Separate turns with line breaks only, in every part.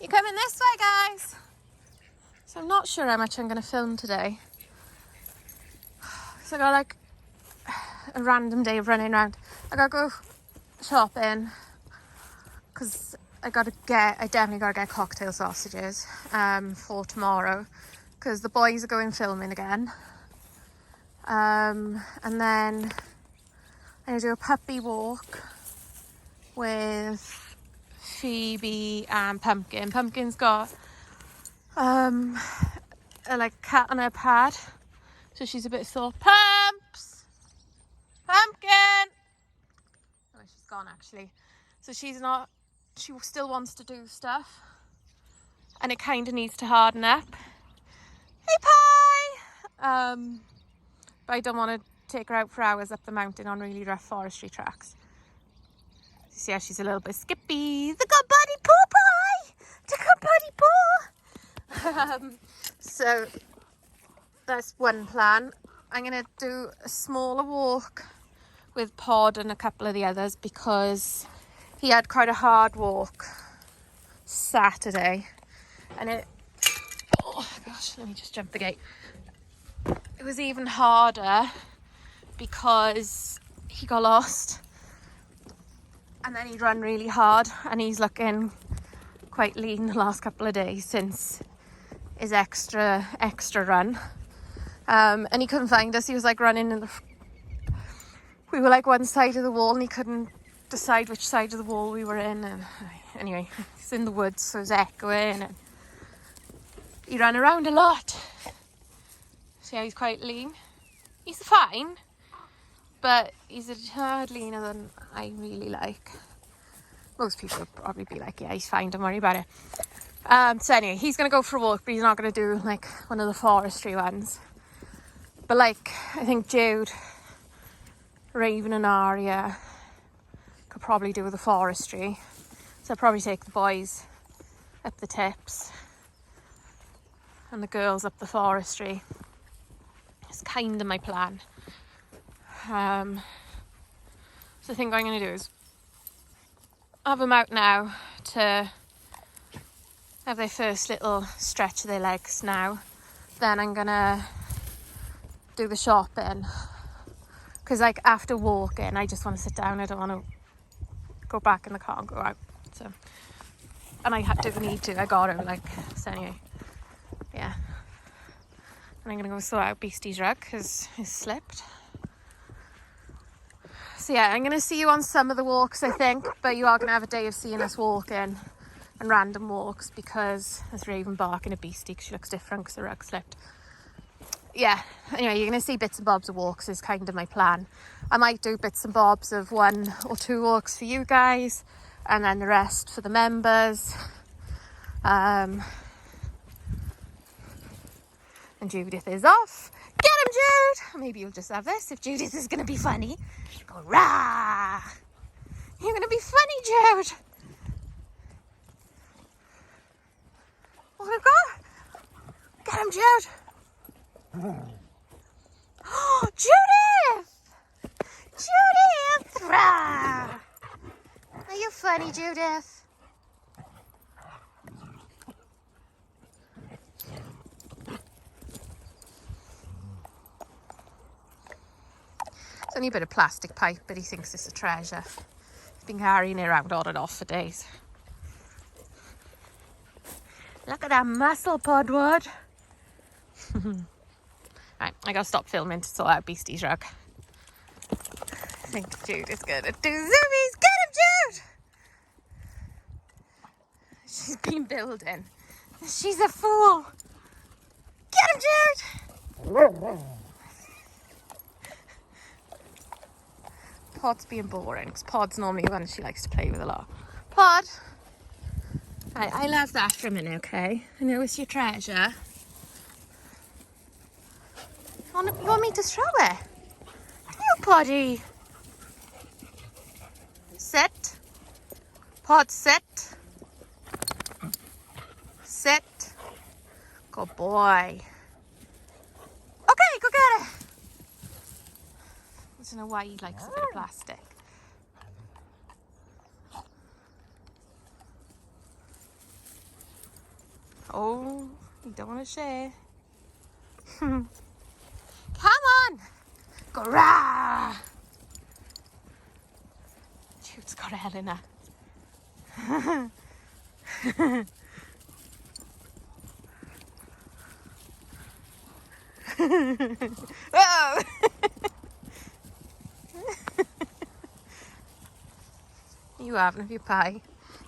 You coming this way, guys? So I'm not sure how much I'm going to film today. So I got like a random day of running around. I gotta go shopping because I definitely gotta get cocktail sausages for tomorrow because the boys are going filming again. And then I'm gonna do a puppy walk with Phoebe and Pumpkin. Pumpkin's got a like cat on her pad, so she's a bit sore. Pumpkin! Oh, she's gone actually. So she still wants to do stuff, and it kind of needs to harden up. Hey, Pie! But I don't want to take her out for hours up the mountain on really rough forestry tracks. See how she's a little bit skippy. The good buddy paw, Pie! The good buddy paw! So that's one plan. I'm going to do a smaller walk with Pod and a couple of the others because he had quite a hard walk Saturday. And oh gosh, let me just jump the gate. It was even harder because he got lost and then he'd run really hard, and he's looking quite lean the last couple of days since his extra run. And he couldn't find us. He was like running in we were like one side of the wall and he couldn't decide which side of the wall we were in. And anyway, he's in the woods, so it's echoing, and he ran around a lot. See how he's quite lean? He's fine, but he's a tad leaner than I really like. Most people would probably be like, yeah, he's fine, don't worry about it. So anyway, he's going to go for a walk, but he's not going to do like one of the forestry ones. But like, I think Jude, Raven and Aria could probably do the forestry. So I'll probably take the boys up the tips and the girls up the forestry. It's kind of my plan. So I think what I'm going to do is have them out now to have their first little stretch of their legs now. Then I'm going to do the shopping. Because like after walking, I just want to sit down. I don't want to go back in the car and go out. So, and I didn't need to. I got her so anyway. Yeah. And I'm going to go sort out Beastie's rug because he's slipped. So yeah, I'm going to see you on some of the walks, I think. But you are going to have a day of seeing us walking and random walks because there's Raven barking at Beastie because she looks different because the rug slipped. Yeah, anyway, you're going to see bits and bobs of walks is kind of my plan. I might do bits and bobs of 1 or 2 walks for you guys and then the rest for the members. And Judith is off. Get him, Jude! Maybe you'll just have this if Judith is going to be funny. Go, rah! You're going to be funny, Jude! Oh my God! Get him, Jude! Oh, Judith! Judith! Rah! Are you funny, Judith? It's only a bit of plastic pipe, but he thinks it's a treasure. He's been carrying it around on and off for days. Look at that muscle, Podwood. Right, I gotta stop filming to sort out Beastie's rug. I think Jude is gonna do zoomies. Get him, Jude! She's been building. She's a fool. Get him, Jude! Pod's being boring because Pod's normally the one she likes to play with a lot. Pod! Right, I love that for a minute, okay? I know it's your treasure. You want me to throw it? You Poddy. Sit. Pod, sit. Sit. Good boy. Okay, go get it. I don't know why he likes a bit of plastic. Oh, you don't want to share. Come on! Gorah! Shoot's got Eleanor. Oh! You haven't, you pie?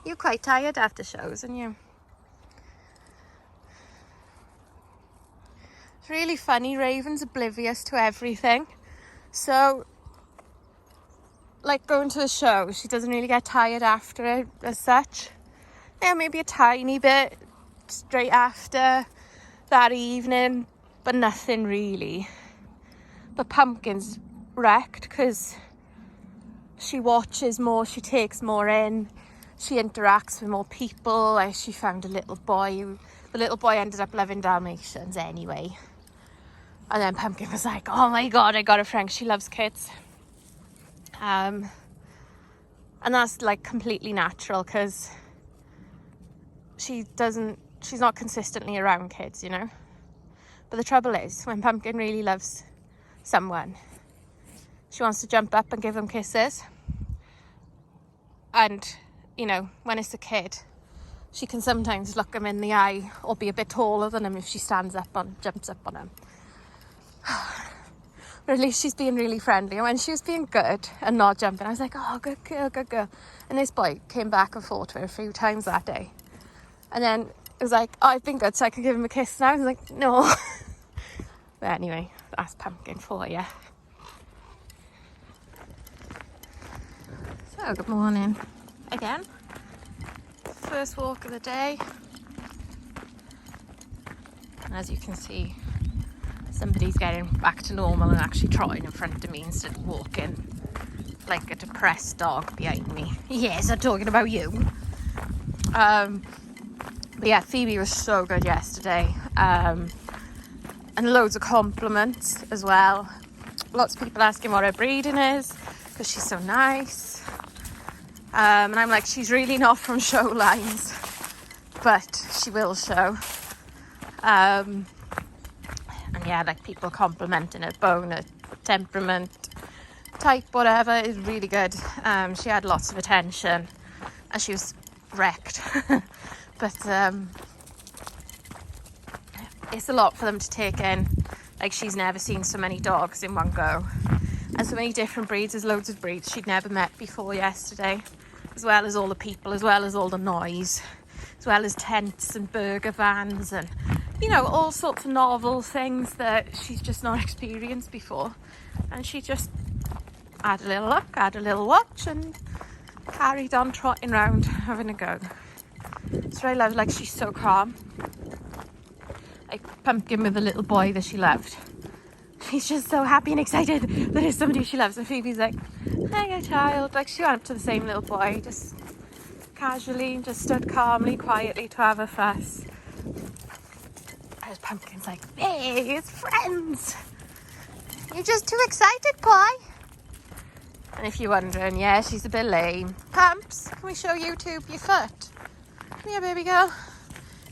You're quite tired after shows, aren't you? It's really funny. Raven's oblivious to everything. So, like going to a show, she doesn't really get tired after it as such. Yeah, maybe a tiny bit straight after that evening, but nothing really. But Pumpkin's wrecked because she watches more, she takes more in, she interacts with more people. Like she found a little boy. The little boy ended up loving Dalmatians anyway. And then Pumpkin was like, oh my God, I got a friend. She loves kids. And that's like completely natural because she's not consistently around kids, you know. But the trouble is, when Pumpkin really loves someone, she wants to jump up and give them kisses. And, you know, when it's a kid, she can sometimes look them in the eye or be a bit taller than him if she jumps up on him. But at least she's being really friendly. And when she was being good and not jumping, I was like, oh, good girl, good girl. And this boy came back and fought her a few times that day. And then it was like, oh, I've been good, so I can give him a kiss now. I was like, no. But anyway, that's Pumpkin for you. So, good morning again. First walk of the day. And as you can see, somebody's getting back to normal and actually trotting in front of me instead of walking like a depressed dog behind me. Yes, I'm talking about you. But yeah, Phoebe was so good yesterday. And loads of compliments as well. Lots of people asking what her breeding is because she's so nice. And I'm like, she's really not from show lines, but she will show. And yeah, like people complimenting her bone, her temperament, type, whatever, is really good. She had lots of attention and she was wrecked. But it's a lot for them to take in. Like, she's never seen so many dogs in one go. And so many different breeds. There's loads of breeds she'd never met before yesterday. As well as all the people, as well as all the noise. As well as tents and burger vans and, you know, all sorts of novel things that she's just not experienced before. And she just had a little look, had a little watch and carried on trotting around, having a go. That's what I love, like she's so calm. Like Pumpkin with the little boy that she loved. She's just so happy and excited that it's somebody she loves. And Phoebe's like, hiya child. Like she went up to the same little boy, just casually, just stood calmly, quietly to have a fuss. Whereas Pumpkin's like, hey, it's friends. You're just too excited, boy. And if you're wondering, yeah, she's a bit lame. Pumps, can we show YouTube your foot? Come here, baby girl.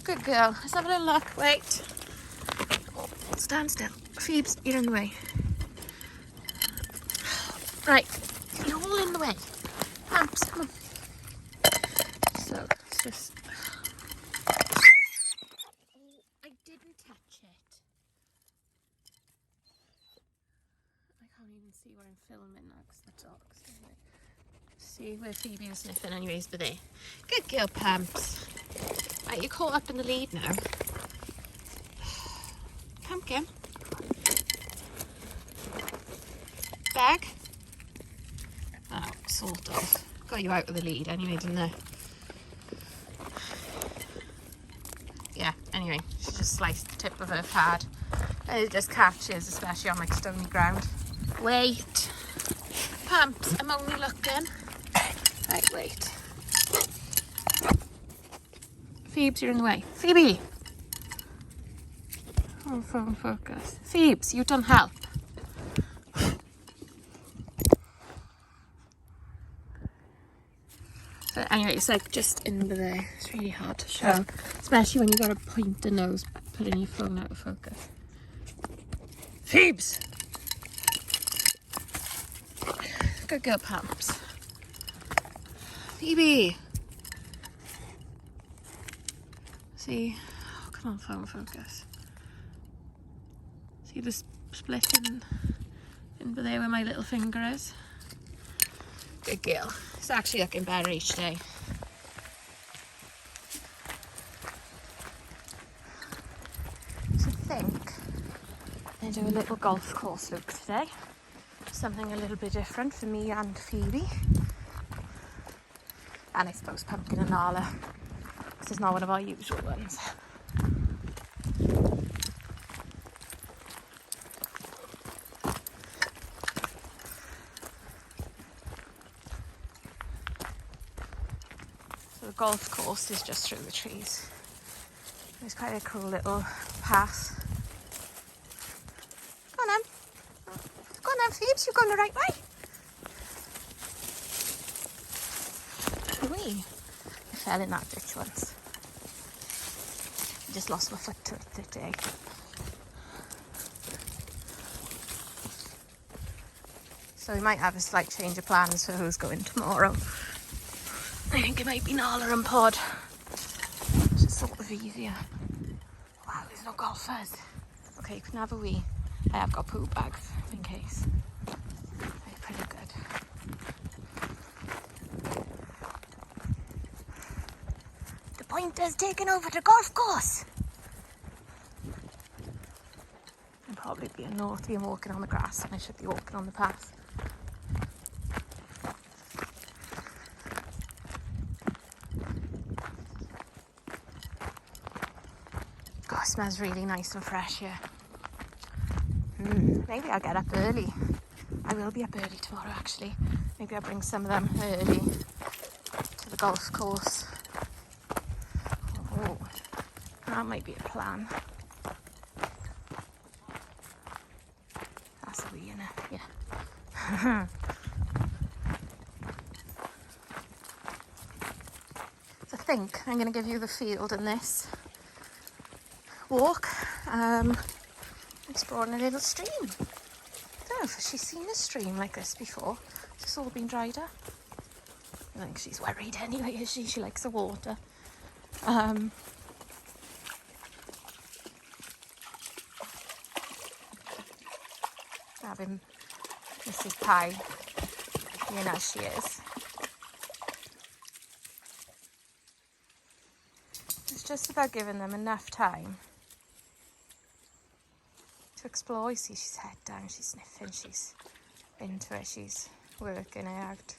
Good girl. Let's have a little look. Wait. Oh, stand still. Phoebes, you're in the way. Right. You're all in the way. Pumps, come on. So, it's just... Oh, I didn't touch it. I can't even see where I'm filming now because the dog's in there. See where Phoebe was sniffing anyways, but there. Good girl, Pumps. Right, you're caught up in the lead now. Pumpkin. Bag. Oh, sort of. Got you out of the lead anyway, didn't I? Yeah, anyway, she just sliced the tip of her pad. And it just catches, especially on like stony ground. Wait. Pumps, I'm only looking. Right, wait. Phoebes, you're in the way. Phoebe! Oh, phone focus. Phoebes, you don't help. But Anyway, it's like just in there. It's really hard to show, especially when you got a pointer nose putting your phone out of focus. Phoebes! Good girl, Pamps. Phoebe! See? Oh, come on, phone focus. See the split in there where my little finger is? Good girl. It's actually looking better each day. So I think I'm going to do a little golf course look today. Something a little bit different for me and Phoebe. And I suppose Pumpkin and Nala. This is not one of our usual ones. So the golf course is just through the trees. It's quite a cool little path. Go on then. Go on then, Phoebes, you're going the right way. Wee. I fell in that ditch once. I just lost my foot to it today. So we might have a slight change of plans for who's going tomorrow. I think it might be Nala and Pod. It's just sort of easier. Wow, there's no golfers. Okay, you can have a wee. I have got poo bags in case. They're pretty good. The pointer's taken over the golf course. I'm probably being naughty and walking on the grass, and I should be walking on the path. God, it smells really nice and fresh here. Maybe I'll get up early. I will be up early tomorrow, actually. Maybe I'll bring some of them early to the golf course. Oh, that might be a plan. That's a wee, innit? Yeah. So I think I'm going to give you the field in this walk. Exploring a little stream. I don't know if she's seen a stream like this before. It's all been dried up. I think she's worried anyway, is she? She likes the water. Having Mrs. Pie being as she is. It's just about giving them enough time to explore. You see, she's head down, she's sniffing, she's into it, she's working it out.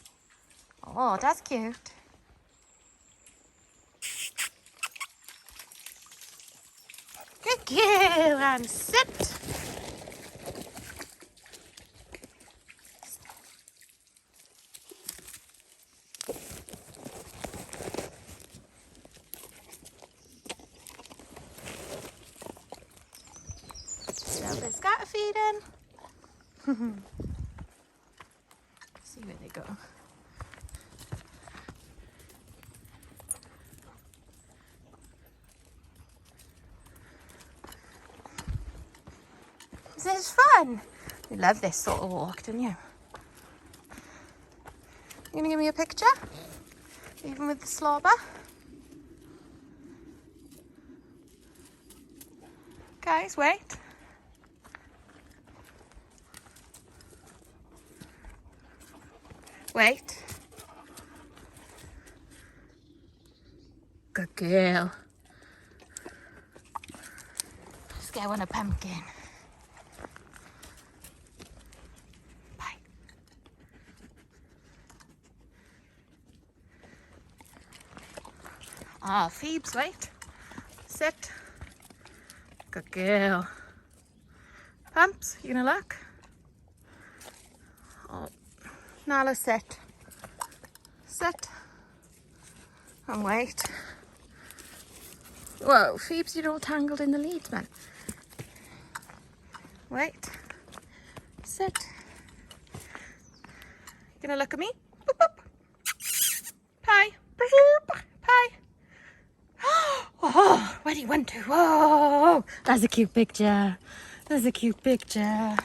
Oh, that's cute. Good girl, and sit. They're scatter feeding. See where they go. This is fun. You love this sort of walk, don't you? You gonna give me a picture? Even with the slobber? Guys, wait. Wait. Good girl. Let's get one a pumpkin. Bye. Ah, Phoebes, wait. Sit. Good girl. Pumps, you gonna look? Oh. Nala, sit. Sit. And wait. Whoa, Phoebes, you're all tangled in the leaves, man. Wait. Sit. You gonna look at me? Boop, boop. Pie. ready, 1, 2, whoa! That's a cute picture. That's a cute picture.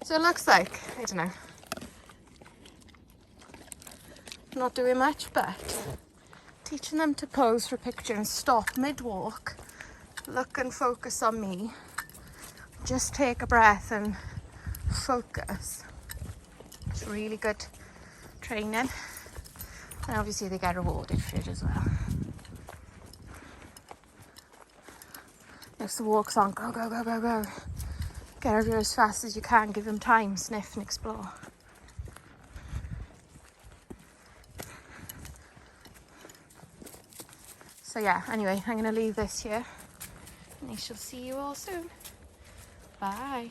So it looks like, I don't know, not doing much, but teaching them to pose for a picture and stop mid-walk, look and focus on me, just take a breath and focus. It's really good training, and obviously they get rewarded for it as well. If the walk's on, go, go, go, go, go. Get over as fast as you can, give them time, sniff and explore. So yeah, anyway, I'm going to leave this here and I shall see you all soon. Bye.